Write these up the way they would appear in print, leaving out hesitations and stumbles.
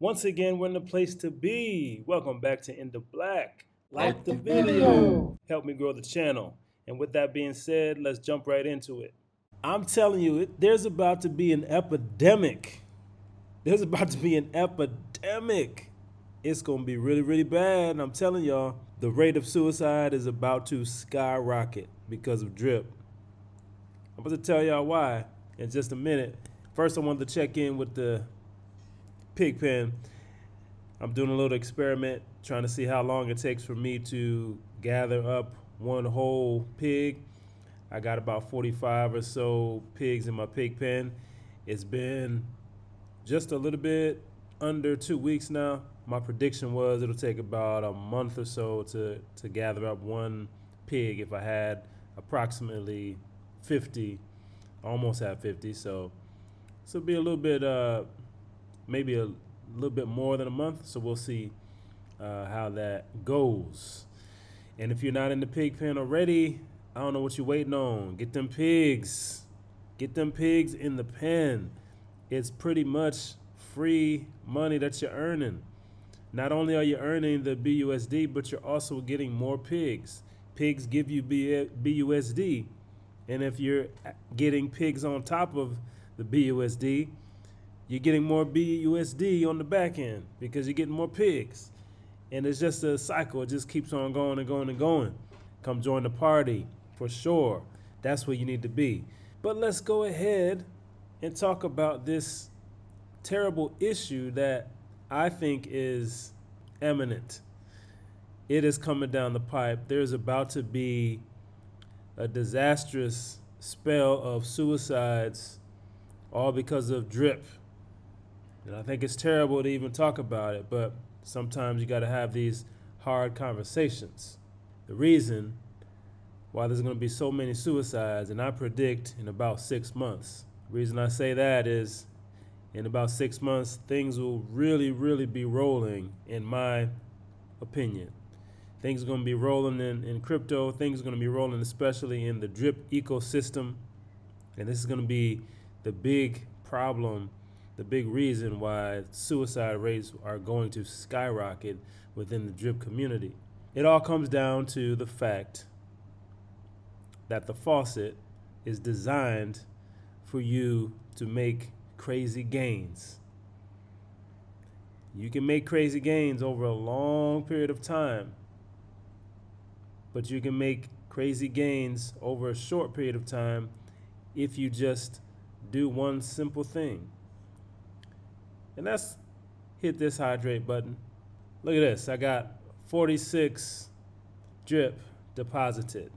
Once again, we're in the place to be. Welcome back to In the Black. Like the video. Help me grow the channel. And with that being said, let's jump right into it. I'm telling you, there's about to be an epidemic. There's about to be an epidemic. It's going to be really, really bad. And I'm telling y'all, the rate of suicide is about to skyrocket because of drip. I'm about to tell y'all why in just a minute. First, I wanted to check in with the pig pen. I'm doing a little experiment trying to see how long it takes for me to gather up one whole pig. I got about 45 or so pigs in my pig pen. It's been just a little bit under 2 weeks now. My prediction was it'll take about a month or so to gather up one pig if I had approximately 50, almost have 50. So this will be a little bit, maybe a little bit more than a month. So we'll see how that goes. And if you're not in the pig pen already, I don't know what you're waiting on. Get them pigs. Get them pigs in the pen. It's pretty much free money that you're earning. Not only are you earning the BUSD, but you're also getting more pigs. Pigs give you BUSD. And if you're getting pigs on top of the BUSD, you're getting more BUSD on the back end because you're getting more pigs. And it's just a cycle. It just keeps on going and going and going. Come join the party for sure. That's where you need to be. But let's go ahead and talk about this terrible issue that I think is imminent. It is coming down the pipe. There's about to be a disastrous spell of suicides, all because of drip. And I think it's terrible to even talk about it, but sometimes you got to have these hard conversations. The reason why there's going to be so many suicides, and I predict in about 6 months. The reason I say that is in about 6 months, things will really, really be rolling, in my opinion. Things are going to be rolling in crypto. Things are going to be rolling especially in the drip ecosystem. And this is going to be the big problem, the big reason why suicide rates are going to skyrocket within the drip community. It all comes down to the fact that the faucet is designed for you to make crazy gains. You can make crazy gains over a long period of time, but you can make crazy gains over a short period of time if you just do one simple thing. And that's hit this hydrate button. Look at this. I got 46 drip deposited.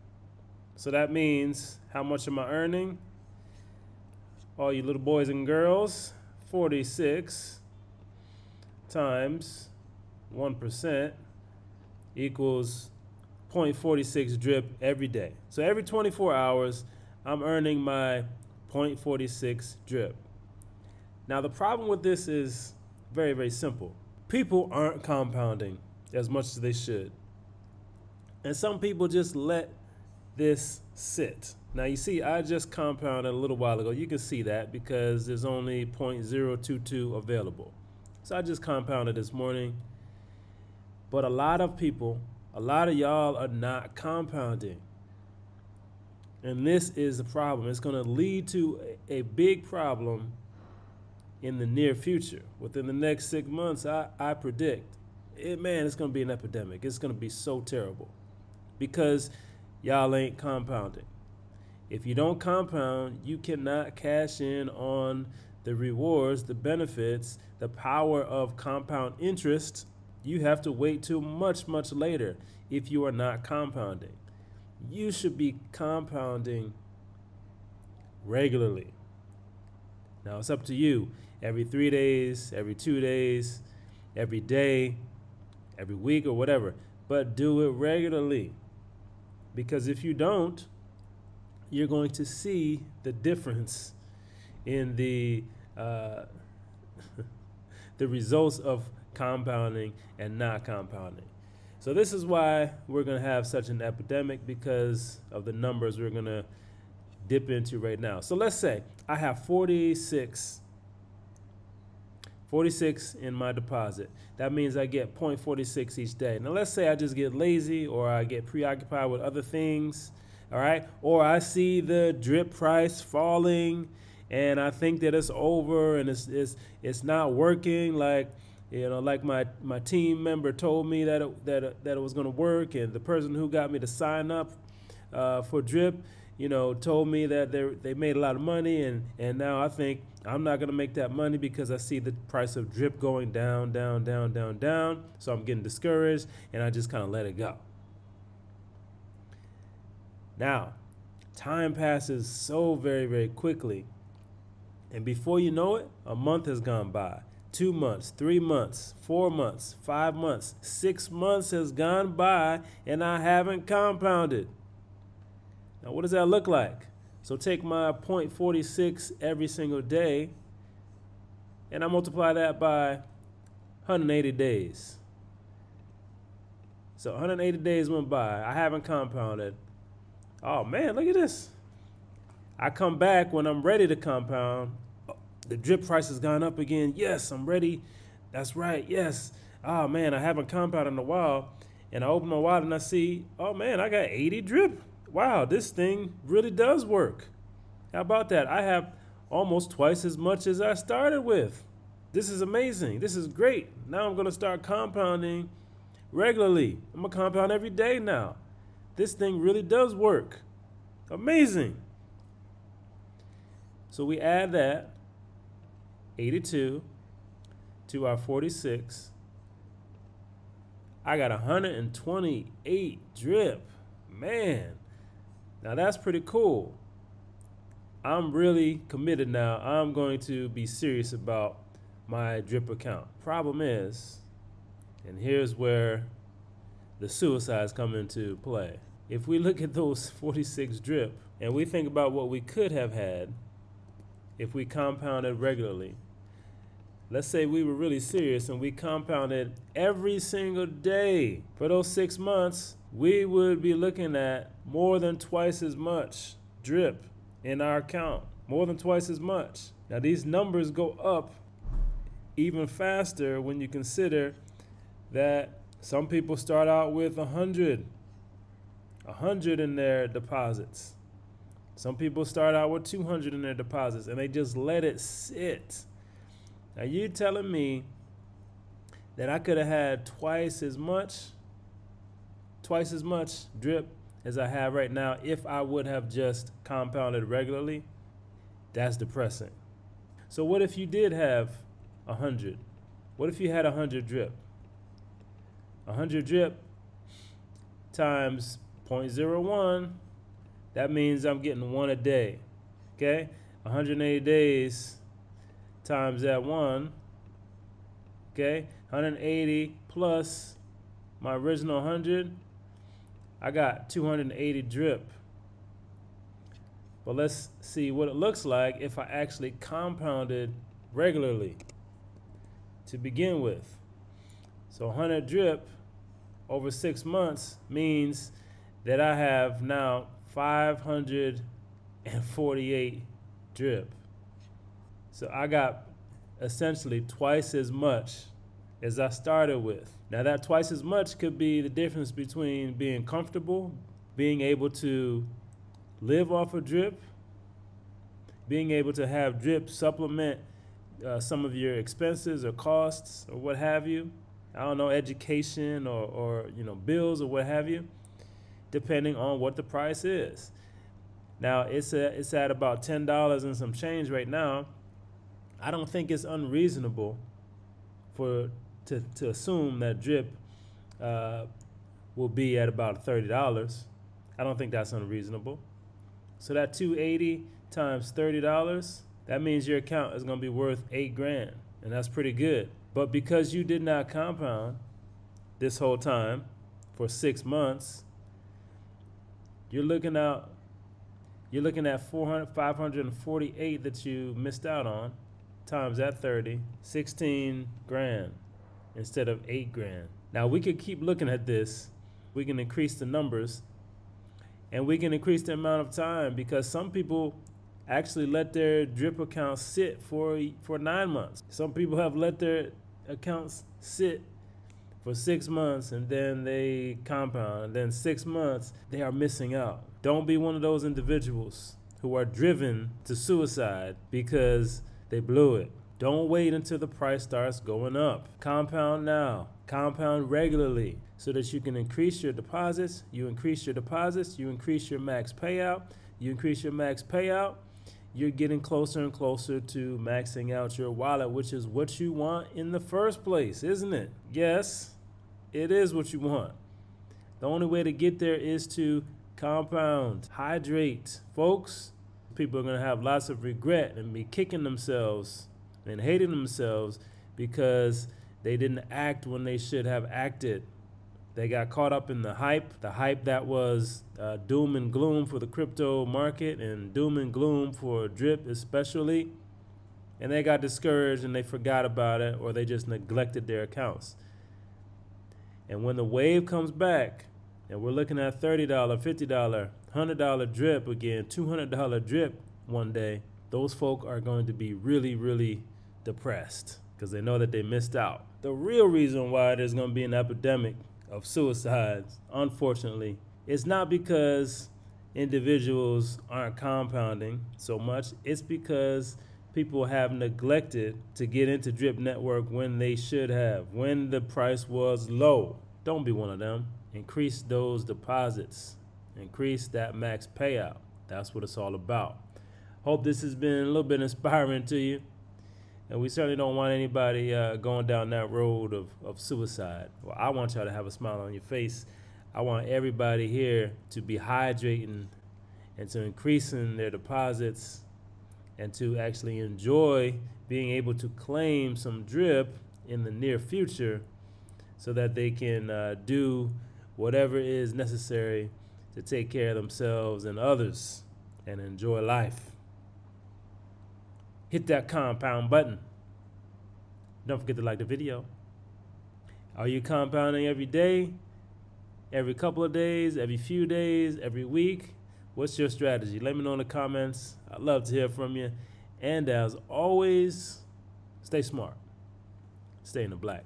So that means how much am I earning? All you little boys and girls, 46 times 1% equals 0.46 drip every day. So every 24 hours, I'm earning my 0.46 drip. Now the problem with this is very, very simple. People aren't compounding as much as they should. And some people just let this sit. Now you see, I just compounded a little while ago. You can see that because there's only 0.022 available. So I just compounded this morning. But a lot of people, a lot of y'all are not compounding. And this is a problem. It's going to lead to a big problem in the near future. Within the next 6 months, I predict, man, it's going to be an epidemic. It's going to be so terrible because y'all ain't compounding. If you don't compound, you cannot cash in on the rewards, the benefits, the power of compound interest. You have to wait till much, much later if you are not compounding. You should be compounding regularly. Now it's up to you. Every 3 days, every 2 days, every day, every week or whatever. But do it regularly. Because if you don't, you're going to see the difference in the the results of compounding and not compounding. So this is why we're going to have such an epidemic, because of the numbers we're going to dip into right now. So let's say I have 46 46 in my deposit. That means I get 0.46 each day. Now let's say I just get lazy or I get preoccupied with other things, all right? Or I see the drip price falling and I think that it's over and it's not working like, you know, like my team member told me that it was gonna work, and the person who got me to sign up for drip, you know, told me that they made a lot of money, and now I think I'm not gonna make that money because I see the price of drip going down, down, down, down, down. So I'm getting discouraged and I just kind of let it go. Now, time passes so very, very quickly. And before you know it, a month has gone by. 2 months, 3 months, 4 months, 5 months, 6 months has gone by and I haven't compounded. Now, what does that look like? So take my 0.46 every single day and I multiply that by 180 days. So 180 days went by. I haven't compounded. Oh man, look at this. I come back when I'm ready to compound. The drip price has gone up again. Yes, I'm ready. That's right. Yes. Oh man, I haven't compounded in a while. And I open my wallet and I see, oh man, I got 80 drip. Wow, this thing really does work. How about that? I have almost twice as much as I started with. This is amazing. This is great. Now I'm going to start compounding regularly. I'm going to compound every day now. This thing really does work. Amazing. So we add that 82 to our 46. I got 128 drip. Man. Now that's pretty cool. I'm really committed now. I'm going to be serious about my drip account. Problem is, and here's where the suicides come into play. If we look at those 46 drip and we think about what we could have had if we compounded regularly, let's say we were really serious and we compounded every single day for those 6 months, we would be looking at more than twice as much drip in our account, more than twice as much. Now these numbers go up even faster when you consider that some people start out with 100 in their deposits. Some people start out with 200 in their deposits and they just let it sit. Now you telling me that I could have had twice as much drip as I have right now if I would have just compounded regularly? That's depressing. So what if you did have 100? What if you had 100 drip? 100 drip times 0.01, that means I'm getting one a day, okay? 180 days times that one, okay? 180 plus my original 100, I got 280 drip. But let's see what it looks like if I actually compounded regularly to begin with. So 100 drip over 6 months means that I have now 548 drip. So I got essentially twice as much as I started with. Now that twice as much could be the difference between being comfortable, being able to live off of drip, being able to have drip supplement some of your expenses or costs or what have you. I don't know, education or you know, bills or what have you, depending on what the price is. Now it's at about $10 and some change right now. I don't think it's unreasonable to assume that drip will be at about $30. I don't think that's unreasonable. So that 280 times $30, that means your account is going to be worth $8,000, and that's pretty good. But because you did not compound this whole time for 6 months, you're looking at 548 that you missed out on times that 30, $16,000 instead of $8,000. Now we could keep looking at this. We can increase the numbers and we can increase the amount of time, because some people actually let their drip accounts sit for 9 months. Some people have let their accounts sit for 6 months and then they compound, and then 6 months they are missing out. Don't be one of those individuals who are driven to suicide because they blew it. Don't wait until the price starts going up. Compound now. Compound regularly so that you can increase your deposits. You increase your deposits, you increase your max payout. You increase your max payout, you're getting closer and closer to maxing out your wallet, which is what you want in the first place, isn't it? Yes, it is what you want. The only way to get there is to compound, hydrate. Folks, people are going to have lots of regret and be kicking themselves and hating themselves because they didn't act when they should have acted. They got caught up in the hype that was doom and gloom for the crypto market and doom and gloom for drip especially. And they got discouraged and they forgot about it, or they just neglected their accounts. And when the wave comes back and we're looking at $30, $50, $100 drip again, $200 drip one day, those folk are going to be really, really depressed because they know that they missed out. The real reason why there's going to be an epidemic of suicides, unfortunately, it's not because individuals aren't compounding so much. It's because people have neglected to get into Drip Network when they should have, when the price was low. Don't be one of them. Increase those deposits. Increase that max payout. That's what it's all about. Hope this has been a little bit inspiring to you. And we certainly don't want anybody going down that road of suicide. Well, I want y'all to have a smile on your face. I want everybody here to be hydrating and to increasing their deposits and to actually enjoy being able to claim some drip in the near future so that they can do whatever is necessary to take care of themselves and others and enjoy life. Hit that compound button. Don't forget to like the video. Are you compounding every day, every couple of days, every few days, every week? What's your strategy? Let me know in the comments. I'd love to hear from you. And as always, stay smart. Stay in the black.